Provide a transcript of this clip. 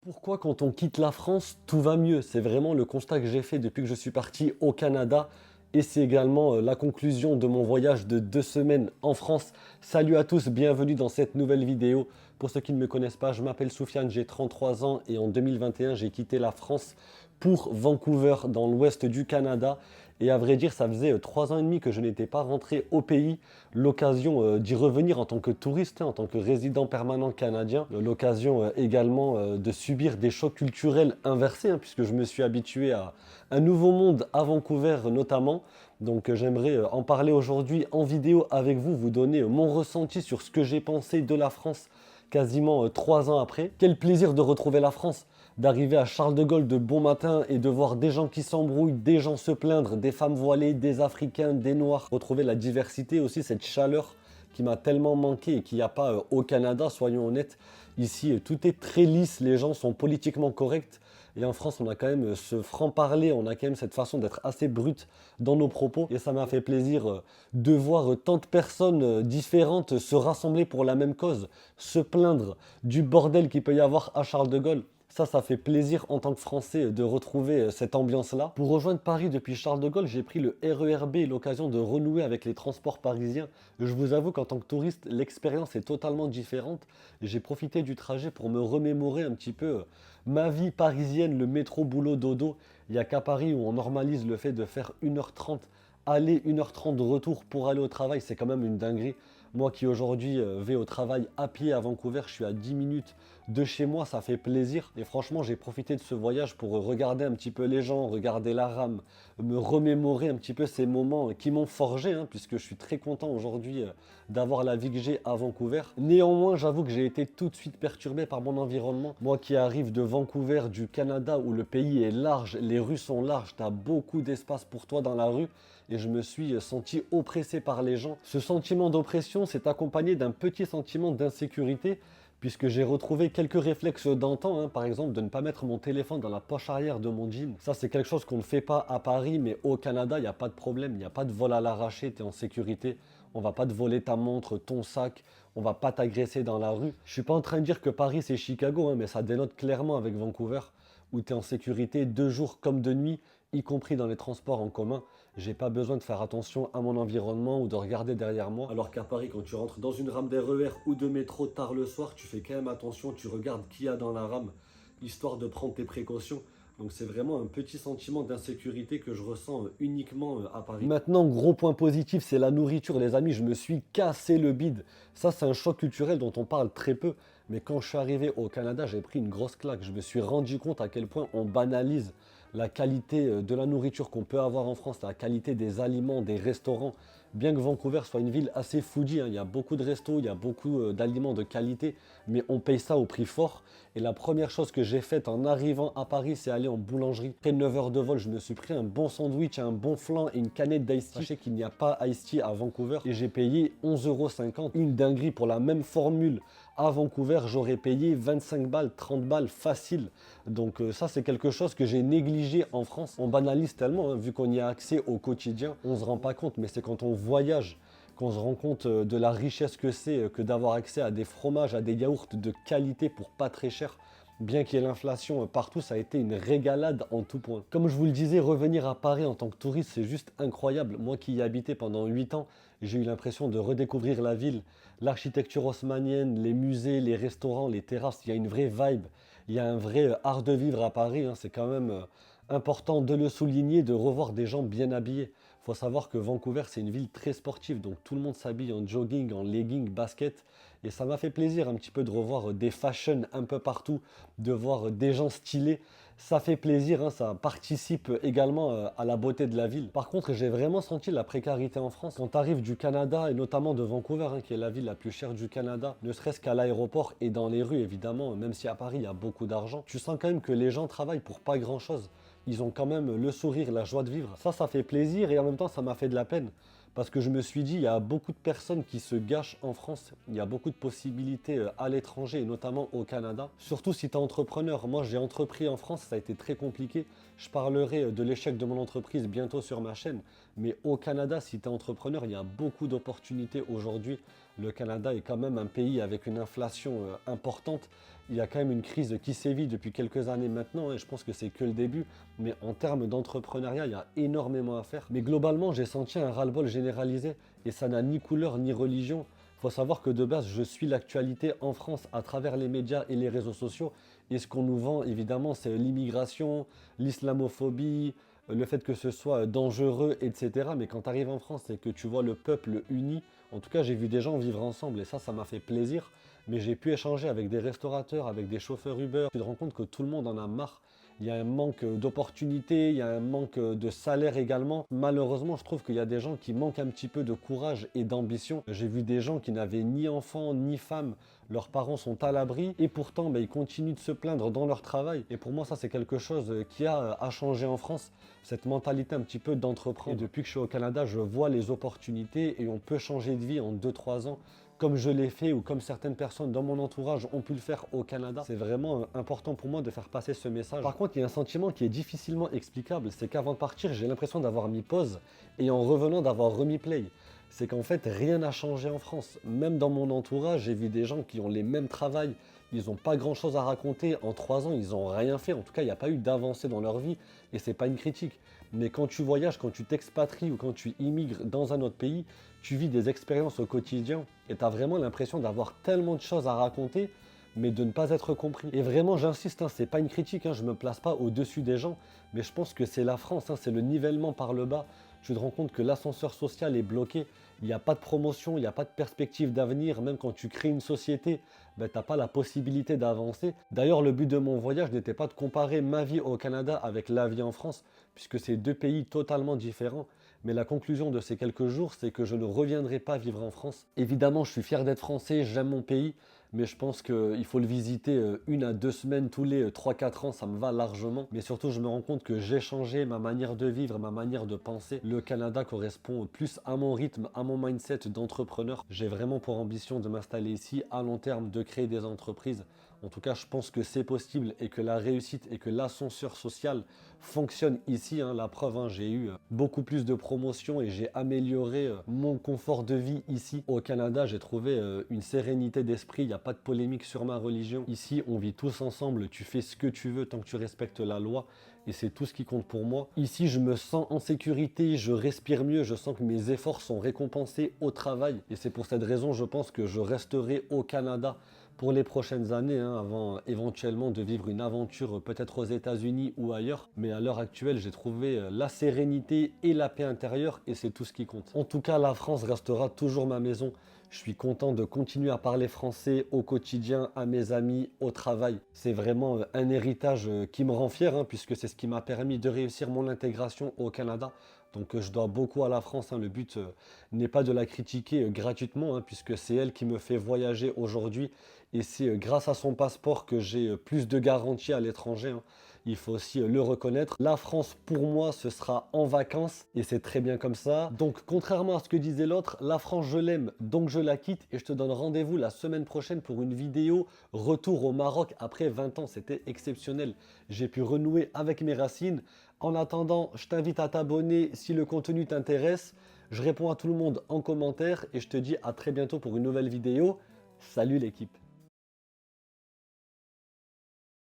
Pourquoi quand on quitte la France, tout va mieux? C'est vraiment le constat que j'ai fait depuis que je suis parti au Canada et c'est également la conclusion de mon voyage de 2 semaines en France. Salut à tous, bienvenue dans cette nouvelle vidéo. Pour ceux qui ne me connaissent pas, je m'appelle Soufiane, j'ai 33 ans et en 2021, j'ai quitté la France pour Vancouver dans l'ouest du Canada. Et à vrai dire, ça faisait 3 ans et demi que je n'étais pas rentré au pays. L'occasion d'y revenir en tant que touriste, en tant que résident permanent canadien. L'occasion également de subir des chocs culturels inversés, puisque je me suis habitué à un nouveau monde à Vancouver notamment. Donc j'aimerais en parler aujourd'hui en vidéo avec vous, vous donner mon ressenti sur ce que j'ai pensé de la France quasiment 3 ans après. Quel plaisir de retrouver la France, d'arriver à Charles de Gaulle de bon matin et de voir des gens qui s'embrouillent, des gens se plaindre, des femmes voilées, des Africains, des Noirs. Retrouver la diversité aussi, cette chaleur qui m'a tellement manqué et qu'il n'y a pas au Canada, soyons honnêtes. Ici, tout est très lisse, les gens sont politiquement corrects. Et en France, on a quand même ce franc-parler, on a quand même cette façon d'être assez brute dans nos propos. Et ça m'a fait plaisir de voir tant de personnes différentes se rassembler pour la même cause, se plaindre du bordel qu'il peut y avoir à Charles de Gaulle. Ça fait plaisir en tant que Français de retrouver cette ambiance-là. Pour rejoindre Paris depuis Charles de Gaulle, j'ai pris le RER B, l'occasion de renouer avec les transports parisiens. Je vous avoue qu'en tant que touriste, l'expérience est totalement différente. J'ai profité du trajet pour me remémorer un petit peu ma vie parisienne, le métro, boulot, dodo. Il n'y a qu'à Paris où on normalise le fait de faire 1h30 aller, 1h30 de retour pour aller au travail. C'est quand même une dinguerie. Moi qui aujourd'hui vais au travail à pied à Vancouver, je suis à 10 minutes de chez moi, ça fait plaisir. Et franchement, j'ai profité de ce voyage pour regarder un petit peu les gens, regarder la rame, me remémorer un petit peu ces moments qui m'ont forgé, puisque je suis très content aujourd'hui d'avoir la vie que j'ai à Vancouver. Néanmoins, j'avoue que j'ai été tout de suite perturbé par mon environnement. Moi qui arrive de Vancouver, du Canada, où le pays est large, les rues sont larges, tu as beaucoup d'espace pour toi dans la rue. Et je me suis senti oppressé par les gens. Ce sentiment d'oppression s'est accompagné d'un petit sentiment d'insécurité, puisque j'ai retrouvé quelques réflexes d'antan, par exemple de ne pas mettre mon téléphone dans la poche arrière de mon jean. Ça, c'est quelque chose qu'on ne fait pas à Paris, mais au Canada, il n'y a pas de problème, il n'y a pas de vol à l'arraché, tu es en sécurité. On va pas te voler ta montre, ton sac, on va pas t'agresser dans la rue. Je suis pas en train de dire que Paris c'est Chicago, mais ça dénote clairement avec Vancouver, où tu es en sécurité 2 jours comme de nuit, y compris dans les transports en commun. J'ai pas besoin de faire attention à mon environnement ou de regarder derrière moi. Alors qu'à Paris, quand tu rentres dans une rame d'RER ou de métro tard le soir, tu fais quand même attention, tu regardes qui y a dans la rame, histoire de prendre tes précautions. Donc c'est vraiment un petit sentiment d'insécurité que je ressens uniquement à Paris. Maintenant, gros point positif, c'est la nourriture, les amis. Je me suis cassé le bide. Ça, c'est un choc culturel dont on parle très peu. Mais quand je suis arrivé au Canada, j'ai pris une grosse claque. Je me suis rendu compte à quel point on banalise la qualité de la nourriture qu'on peut avoir en France, la qualité des aliments, des restaurants. Bien que Vancouver soit une ville assez foodie, il y a beaucoup de restos, il y a beaucoup d'aliments de qualité, mais on paye ça au prix fort. Et la première chose que j'ai faite en arrivant à Paris, c'est aller en boulangerie. Après 9 heures de vol, je me suis pris un bon sandwich, un bon flan et une canette d'ice tea. Sachez qu'il n'y a pas ice tea à Vancouver et j'ai payé 11,50 €. Une dinguerie pour la même formule. À Vancouver, j'aurais payé 25 balles, 30 balles facile. Donc ça, c'est quelque chose que j'ai négligé en France. On banalise tellement, vu qu'on y a accès au quotidien. On ne se rend pas compte, mais c'est quand on voyage qu'on se rend compte de la richesse que c'est que d'avoir accès à des fromages, à des yaourts de qualité pour pas très cher. Bien qu'il y ait l'inflation partout, ça a été une régalade en tout point. Comme je vous le disais, revenir à Paris en tant que touriste, c'est juste incroyable. Moi qui y ai habité pendant 8 ans, j'ai eu l'impression de redécouvrir la ville, l'architecture haussmannienne, les musées, les restaurants, les terrasses. Il y a une vraie vibe, il y a un vrai art de vivre à Paris. C'est quand même important de le souligner, de revoir des gens bien habillés. Il faut savoir que Vancouver, c'est une ville très sportive, donc tout le monde s'habille en jogging, en legging, basket. Et ça m'a fait plaisir un petit peu de revoir des fashions un peu partout, de voir des gens stylés. Ça fait plaisir, ça participe également à la beauté de la ville. Par contre, j'ai vraiment senti la précarité en France. Quand tu arrives du Canada, et notamment de Vancouver, qui est la ville la plus chère du Canada, ne serait-ce qu'à l'aéroport et dans les rues, évidemment, même si à Paris, il y a beaucoup d'argent, tu sens quand même que les gens travaillent pour pas grand-chose. Ils ont quand même le sourire, la joie de vivre. Ça fait plaisir et en même temps, ça m'a fait de la peine. Parce que je me suis dit, il y a beaucoup de personnes qui se gâchent en France. Il y a beaucoup de possibilités à l'étranger, et notamment au Canada. Surtout si tu es entrepreneur. Moi, j'ai entrepris en France, ça a été très compliqué. Je parlerai de l'échec de mon entreprise bientôt sur ma chaîne. Mais au Canada, si tu es entrepreneur, il y a beaucoup d'opportunités aujourd'hui. Le Canada est quand même un pays avec une inflation importante. Il y a quand même une crise qui sévit depuis quelques années maintenant et je pense que c'est que le début. Mais en termes d'entrepreneuriat, il y a énormément à faire. Mais globalement, j'ai senti un ras-le-bol généralisé et ça n'a ni couleur ni religion. Il faut savoir que de base, je suis l'actualité en France à travers les médias et les réseaux sociaux. Et ce qu'on nous vend, évidemment, c'est l'immigration, l'islamophobie, le fait que ce soit dangereux, etc. Mais quand tu arrives en France et que tu vois le peuple uni, en tout cas, j'ai vu des gens vivre ensemble et ça m'a fait plaisir. Mais j'ai pu échanger avec des restaurateurs, avec des chauffeurs Uber. Tu te rends compte que tout le monde en a marre. Il y a un manque d'opportunités, il y a un manque de salaire également. Malheureusement, je trouve qu'il y a des gens qui manquent un petit peu de courage et d'ambition. J'ai vu des gens qui n'avaient ni enfants ni femmes, leurs parents sont à l'abri et pourtant ils continuent de se plaindre dans leur travail. Et pour moi, ça c'est quelque chose qui a à changer en France, cette mentalité un petit peu d'entreprendre. Et depuis que je suis au Canada, je vois les opportunités et on peut changer de vie en 2-3 ans comme je l'ai fait ou comme certaines personnes dans mon entourage ont pu le faire au Canada. C'est vraiment important pour moi de faire passer ce message. Par contre, il y a un sentiment qui est difficilement explicable, c'est qu'avant de partir, j'ai l'impression d'avoir mis pause et en revenant d'avoir remis play. C'est qu'en fait, rien n'a changé en France. Même dans mon entourage, j'ai vu des gens qui ont les mêmes travails, ils n'ont pas grand-chose à raconter. En 3 ans, ils n'ont rien fait. En tout cas, il n'y a pas eu d'avancée dans leur vie et c'est pas une critique. Mais quand tu voyages, quand tu t'expatries ou quand tu immigres dans un autre pays, tu vis des expériences au quotidien et tu as vraiment l'impression d'avoir tellement de choses à raconter, mais de ne pas être compris. Et vraiment, j'insiste, c'est pas une critique, je ne me place pas au-dessus des gens, mais je pense que c'est la France, c'est le nivellement par le bas. Tu te rends compte que l'ascenseur social est bloqué, il n'y a pas de promotion, il n'y a pas de perspective d'avenir, même quand tu crées une société, tu n'as pas la possibilité d'avancer. D'ailleurs, le but de mon voyage n'était pas de comparer ma vie au Canada avec la vie en France, puisque c'est deux pays totalement différents. Mais la conclusion de ces quelques jours, c'est que je ne reviendrai pas vivre en France. Évidemment, je suis fier d'être français, j'aime mon pays, mais je pense qu'il faut le visiter 1 à 2 semaines tous les 3-4 ans, ça me va largement. Mais surtout, je me rends compte que j'ai changé ma manière de vivre, ma manière de penser. Le Canada correspond plus à mon rythme, à mon mindset d'entrepreneur. J'ai vraiment pour ambition de m'installer ici à long terme, de créer des entreprises. En tout cas, je pense que c'est possible et que la réussite et que l'ascenseur social fonctionne ici. La preuve, j'ai eu beaucoup plus de promotions et j'ai amélioré mon confort de vie ici. Au Canada, j'ai trouvé une sérénité d'esprit. Il n'y a pas de polémique sur ma religion. Ici, on vit tous ensemble. Tu fais ce que tu veux tant que tu respectes la loi. Et c'est tout ce qui compte pour moi. Ici, je me sens en sécurité, je respire mieux, je sens que mes efforts sont récompensés au travail. Et c'est pour cette raison, je pense que je resterai au Canada pour les prochaines années, avant éventuellement de vivre une aventure peut-être aux États-Unis ou ailleurs. Mais à l'heure actuelle, j'ai trouvé la sérénité et la paix intérieure et c'est tout ce qui compte. En tout cas, la France restera toujours ma maison. Je suis content de continuer à parler français au quotidien, à mes amis, au travail. C'est vraiment un héritage qui me rend fier, puisque c'est ce qui m'a permis de réussir mon intégration au Canada. Donc je dois beaucoup à la France. Le but n'est pas de la critiquer gratuitement, puisque c'est elle qui me fait voyager aujourd'hui. Et c'est grâce à son passeport que j'ai plus de garanties à l'étranger. Il faut aussi le reconnaître. La France, pour moi, ce sera en vacances. Et c'est très bien comme ça. Donc contrairement à ce que disait l'autre, la France, je l'aime, donc je la quitte. Et je te donne rendez-vous la semaine prochaine pour une vidéo retour au Maroc après 20 ans. C'était exceptionnel. J'ai pu renouer avec mes racines. En attendant, je t'invite à t'abonner si le contenu t'intéresse. Je réponds à tout le monde en commentaire et je te dis à très bientôt pour une nouvelle vidéo. Salut l'équipe!